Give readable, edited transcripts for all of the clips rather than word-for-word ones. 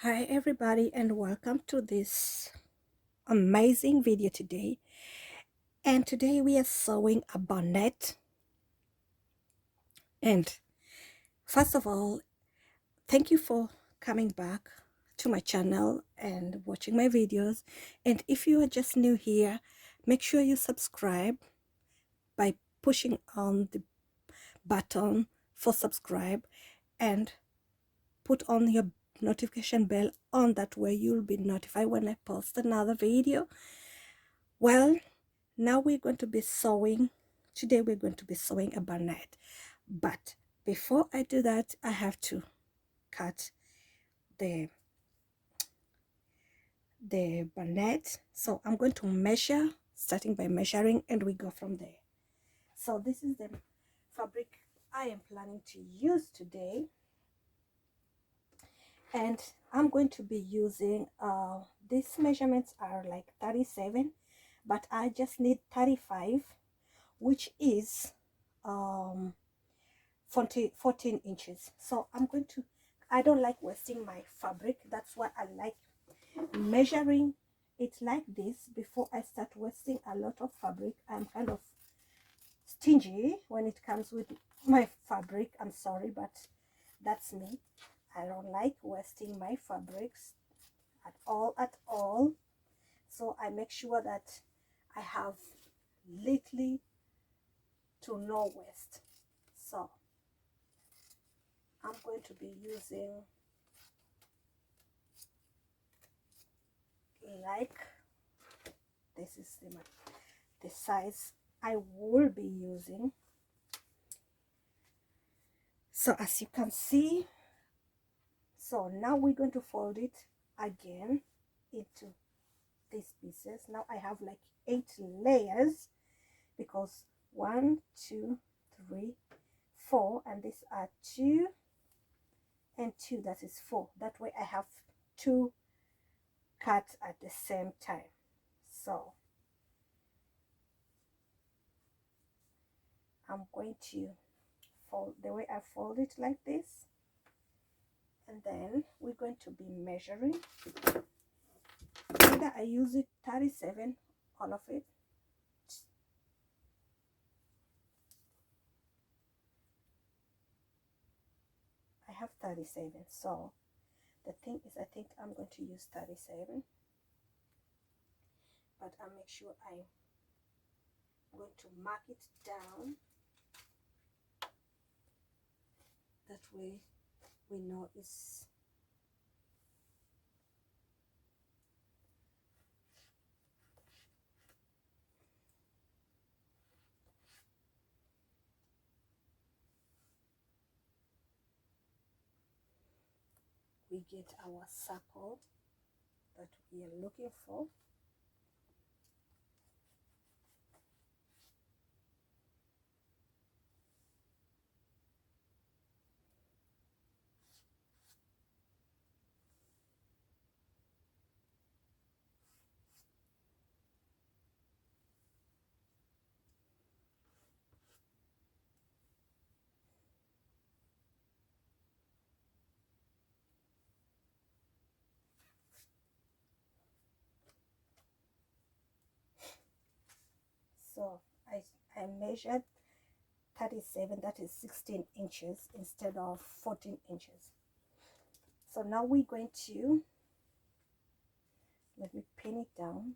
Hi everybody and welcome to this amazing video today. And today we are sewing a bonnet. And first of all, thank you for coming back to my channel and watching my videos. And if you are just new here, make sure you subscribe by pushing on the button for subscribe and put on your notification bell on. That way you'll be notified when I post another video. Well, now we're going to be sewing. Today we're going to be sewing a bonnet. But before I do that, I have to cut the bonnet. So I'm going to measure, starting by measuring, and we go from there. So this is the fabric I am planning to use today. And I'm going to be using, these measurements are like 37, but I just need 35, which is 14 inches. So I'm going to, I don't like wasting my fabric. That's why I like measuring it like this before I start wasting a lot of fabric. I'm kind of stingy when it comes with my fabric. I'm sorry, but that's me. I don't like wasting my fabrics at all. So I make sure that I have little to no waste. So I'm going to be using like this is the size I will be using. So as you can see, so now we're going to fold it again into these pieces. Now I have like 8 layers because 1 2 3 4, and these are 2 and 2, that is 4. That way I have 2 cuts at the same time. So I'm going to fold the way I fold it like this, and then we're going to be measuring. Either I use it 37, all of it, I have 37. So the thing is, I think I'm going to use 37, but I'll make sure I'm going to mark it down. That way we know it's we get our circle that we are looking for. So I measured 37, that is 16 inches instead of 14 inches. So now we're going to, let me pin it down.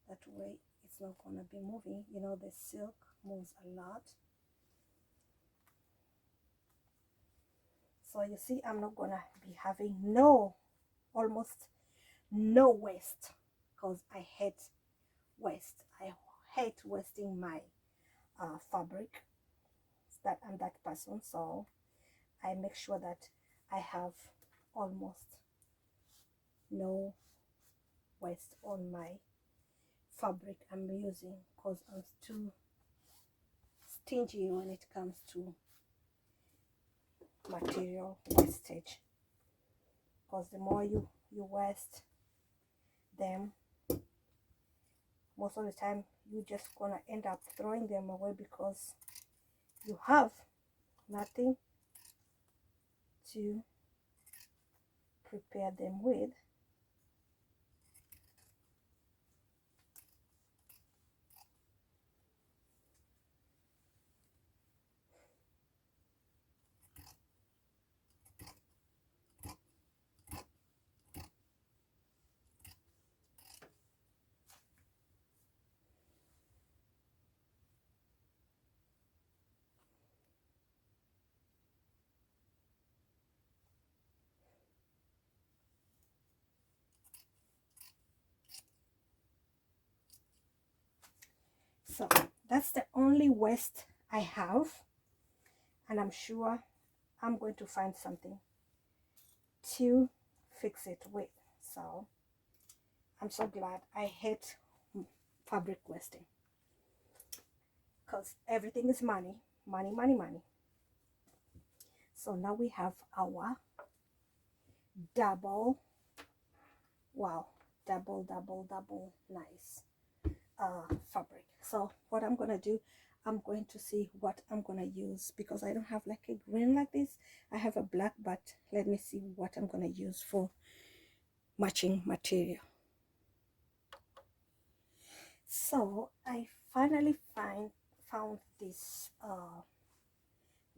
That way it's not going to be moving. You know, the silk moves a lot. So you see, I'm not going to be having almost no waste, because I hate waste. I hate wasting my fabric. I'm that person. So I make sure that I have almost no waste on my fabric I'm using, because I'm too stingy when it comes to material wastage. Because the more you waste them, most of the time you just gonna end up throwing them away because you have nothing to prepare them with. So that's the only waste I have, and I'm sure I'm going to find something to fix it with. So I'm so glad. I hate fabric wasting because everything is money, money, money, money. So now we have our double, wow, double nice fabric. So what I'm gonna do, I'm going to see what I'm gonna use, because I don't have like a green like this. I have a black, but let me see what I'm gonna use for matching material. So I finally found this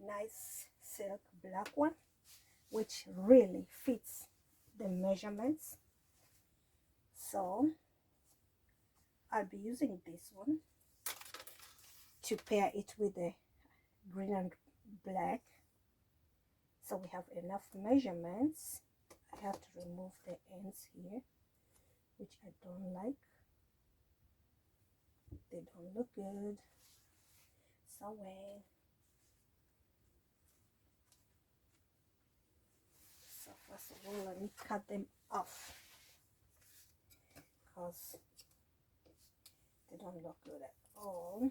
nice silk black one, which really fits the measurements. So I'll be using this one to pair it with the green and black. So we have enough measurements. I have to remove the ends here, which I don't like. They don't look good. So so first of all, let me cut them off because they don't look good at all.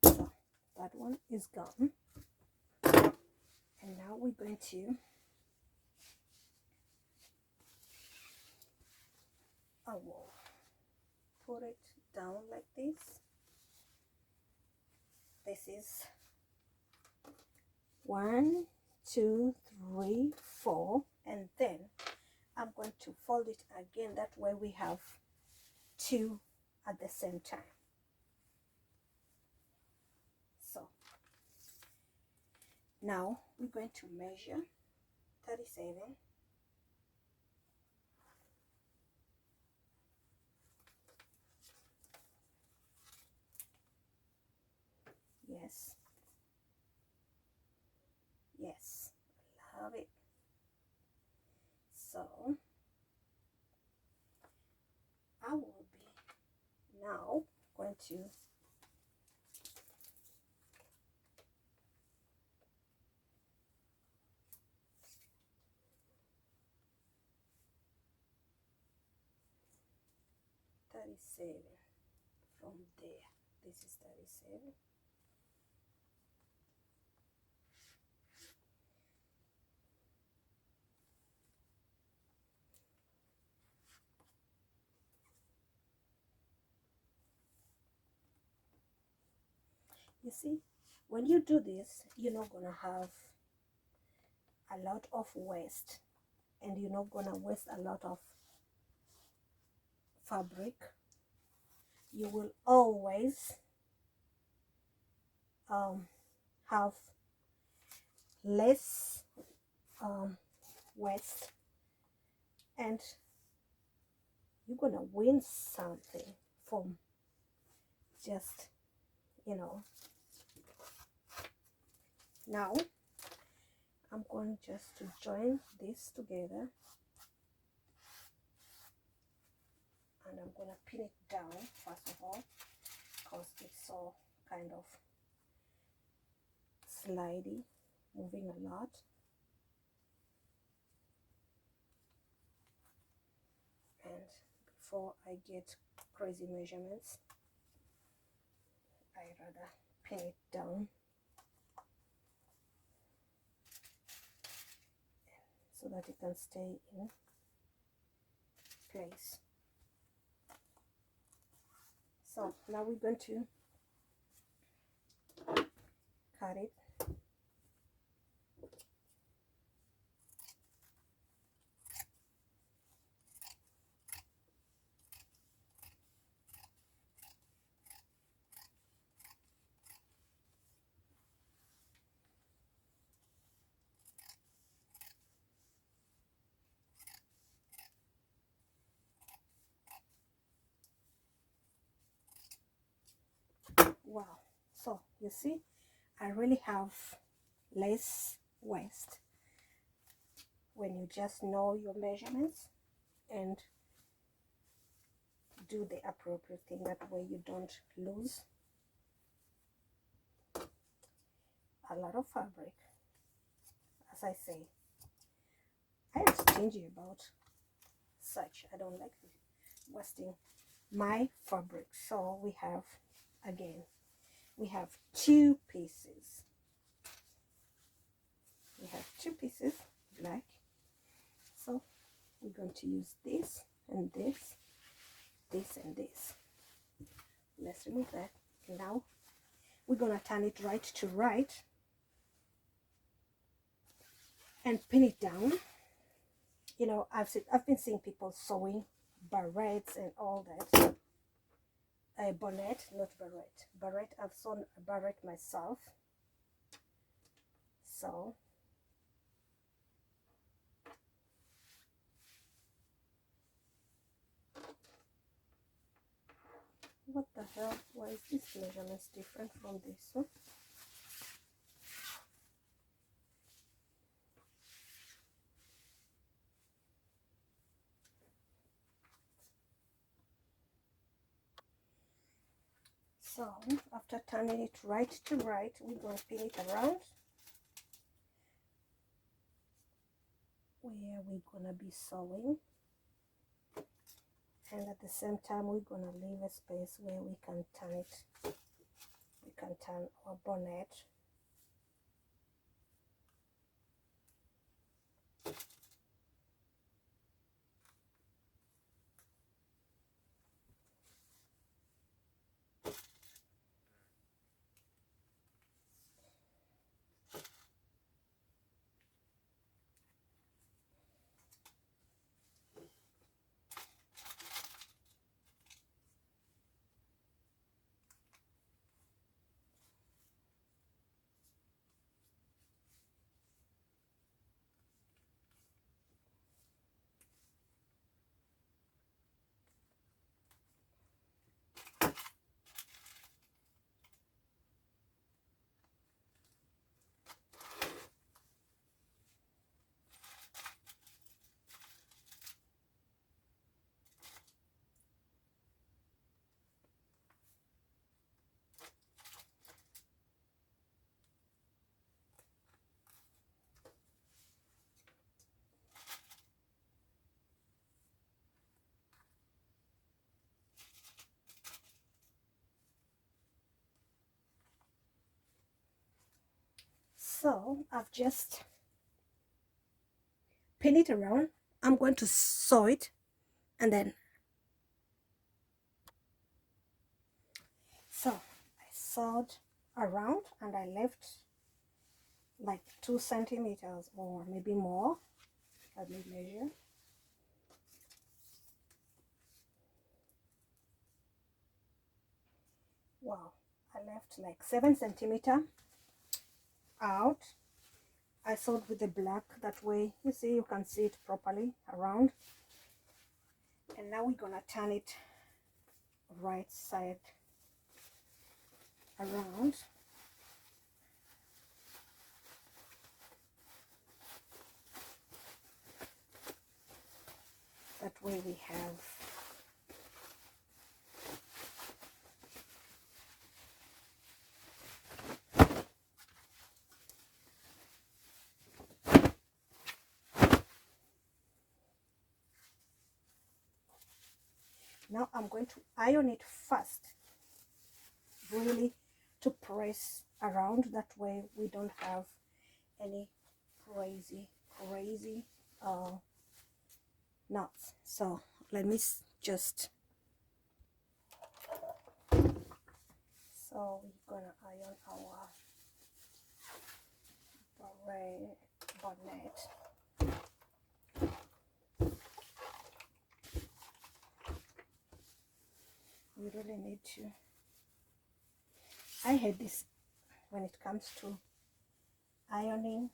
So that one is gone. And now we're going to put it down like this. This is 1, 2, 3, 4, and then I'm going to fold it again. That way we have 2 at the same time. So now we're going to measure 37. Yes. Yes. Love it. So I will be now going to from there. This is 37. You see, when you do this, you're not gonna have a lot of waste, and you're not gonna waste a lot of fabric. You will always have less waste, and you're gonna win something from just, you know. Now I'm going just to join this together, and I'm gonna pin it down first of all, because it's so kind of slidey, moving a lot. And before I get crazy measurements, I rather pin it down. so that it can stay in place. So now we're going to cut it. Wow, so you see, I really have less waist when you just know your measurements and do the appropriate thing. That way you don't lose a lot of fabric. As I say, I am stingy about such. I don't like wasting my fabric. So we have, again, we have two pieces. We have two pieces black. So we're going to use this and this, this and this. Let's remove that. Now we're gonna turn it right to right and pin it down. You know, I've been seeing people sewing barrettes and all that. A bonnet, not barrette. Barrette, I've sewn a barrette myself. So what the hell? Why is this measurement different from this one? So after turning it right to right, we're going to pin it around where we're gonna be sewing, and at the same time we're gonna leave a space where we can turn it. We can turn our bonnet. So I've just pinned it around. I'm going to sew it, and then so I sewed around and I left like 2 centimeters or maybe more. Let me measure. Wow, I left like 7 centimeters out. I sewed with the black, that way you see, you can see it properly around. And now we're gonna turn it right side around. That way we have now I'm going to iron it first, really to press around. That way we don't have any crazy knots. So let me just, so we're gonna iron our bonnet. We really need to, I hate this when it comes to ironing.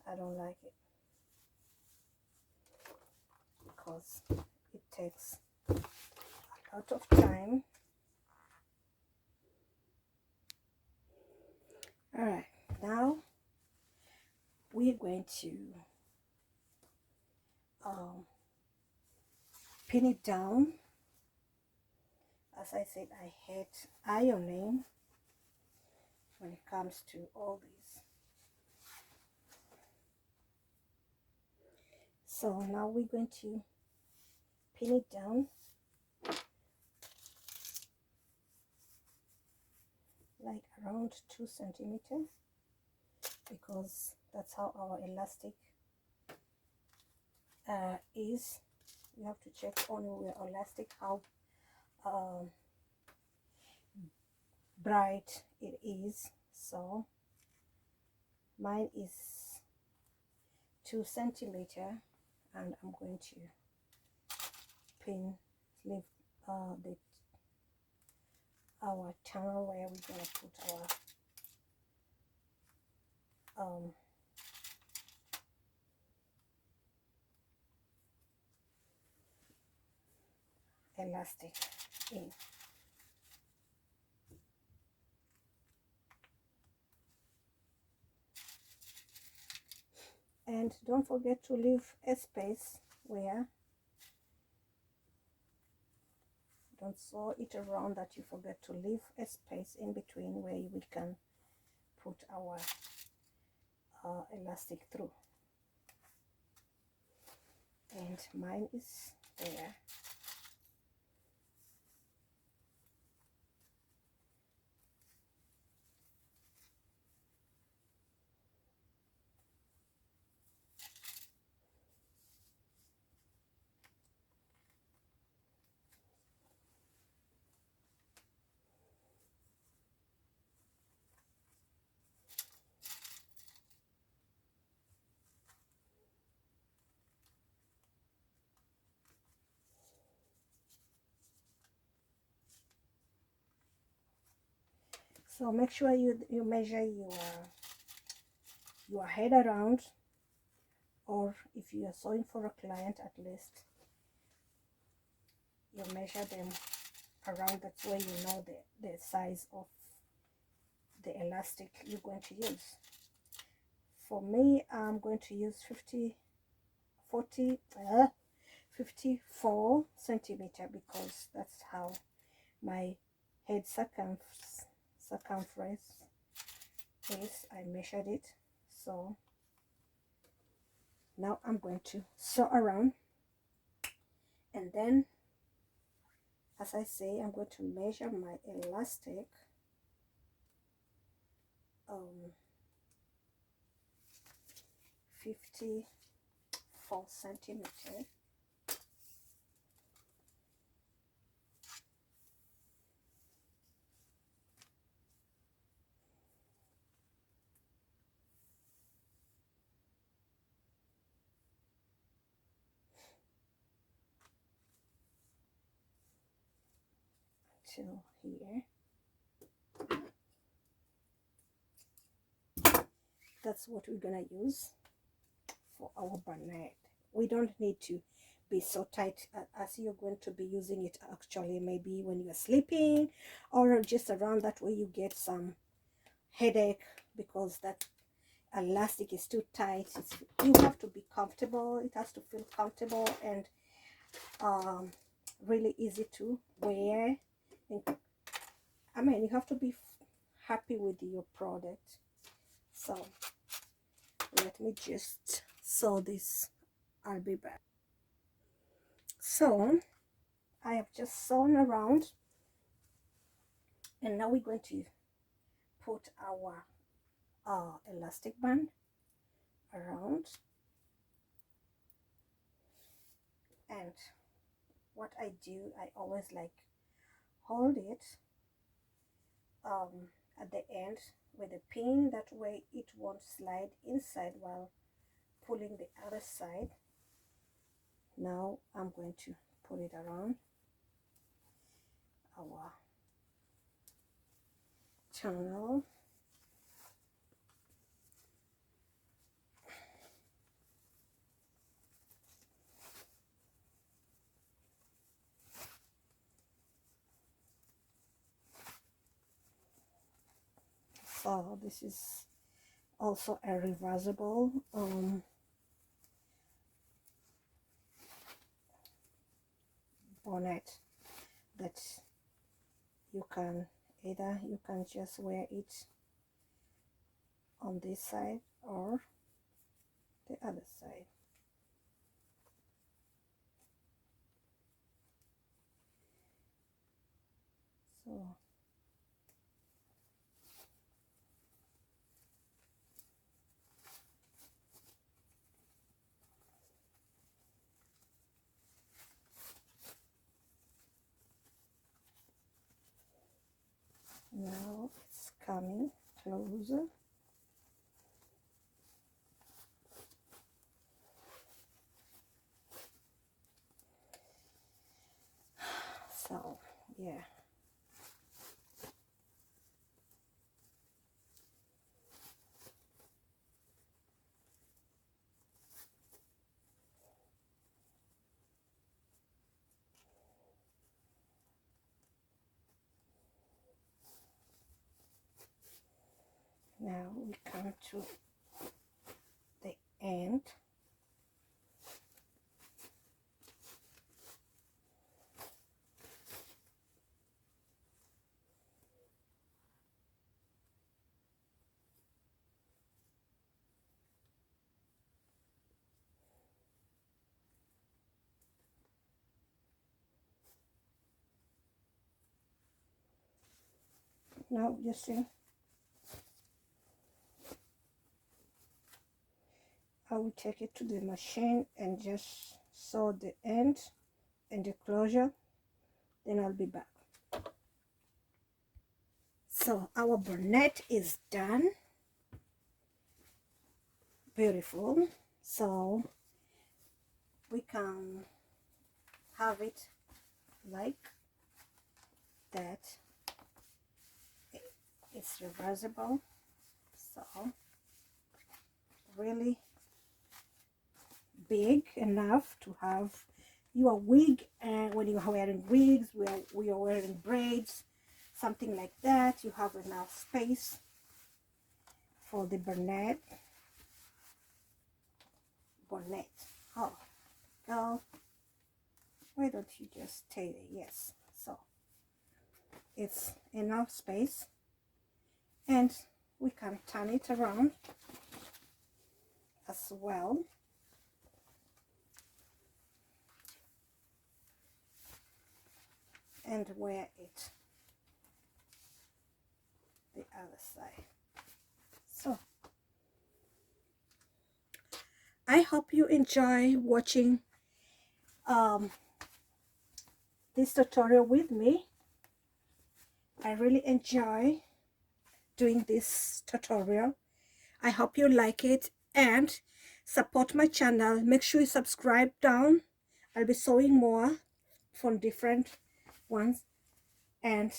I don't like it because it takes a lot of time. All right, now we're going to pin it down. As I said, I hate ironing when it comes to all these. So now we're going to pin it down like around 2 centimeters, because that's how our elastic is. You have to check on your elastic how bright it is. So mine is 2 centimeters, and I'm going to leave our channel where we're going to put our elastic in. And don't forget to leave a space where, don't sew it around that you forget to leave a space in between where we can put our elastic through. And mine is there. So make sure you measure your head around, or if you are sewing for a client, at least you measure them around. That's where you know the size of the elastic you're going to use. For me, I'm going to use 54 centimeter, because that's how my head circumference is. I measured it. So now I'm going to sew around, and then, as I say, I'm going to measure my elastic 54 centimeters. Till here. That's what we're gonna use for our bonnet. We don't need to be so tight as you're going to be using it actually, maybe when you're sleeping or just around. That way you get some headache because that elastic is too tight. You have to be comfortable. It has to feel comfortable and really easy to wear. I mean, you have to be happy with your product. So let me just sew this. I'll be back. So I have just sewn around, and now we're going to put our elastic band around. And what I do, I always like hold it at the end with a pin, that way it won't slide inside while pulling the other side. Now I'm going to put it around our channel. So this is also a reversible bonnet that you can just wear it on this side or the other side. So now it's coming closer. So yeah, now we come to the end. Now you see, I will take it to the machine and just sew the end and the closure, then I'll be back. So our bonnet is done. Beautiful. So we can have it like that. It's reversible, so really big enough to have your wig, and when you're wearing wigs, we are wearing braids, something like that, you have enough space for the bonnet. Oh girl, why don't you just stay there? Yes, so it's enough space, and we can turn it around as well. And wear it the other side. So I hope you enjoy watching this tutorial with me. I really enjoy doing this tutorial. I hope you like it and support my channel. Make sure you subscribe down. I'll be sewing more from different ones, and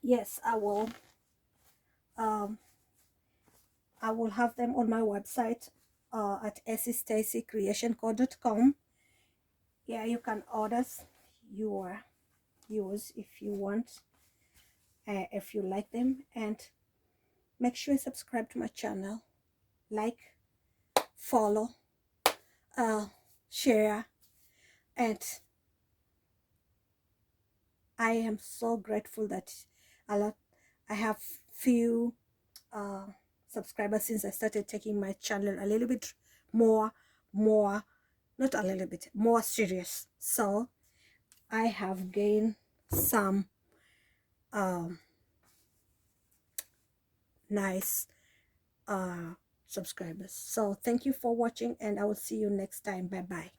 yes, I will have them on my website at essystacycreationco.com. Yeah, you can order yours if you want, if you like them, and make sure you subscribe to my channel, like, follow, share, and I am so grateful that I have few subscribers since I started taking my channel a little bit more, not a little bit, more serious. So I have gained some nice subscribers. So thank you for watching, and I will see you next time. Bye bye.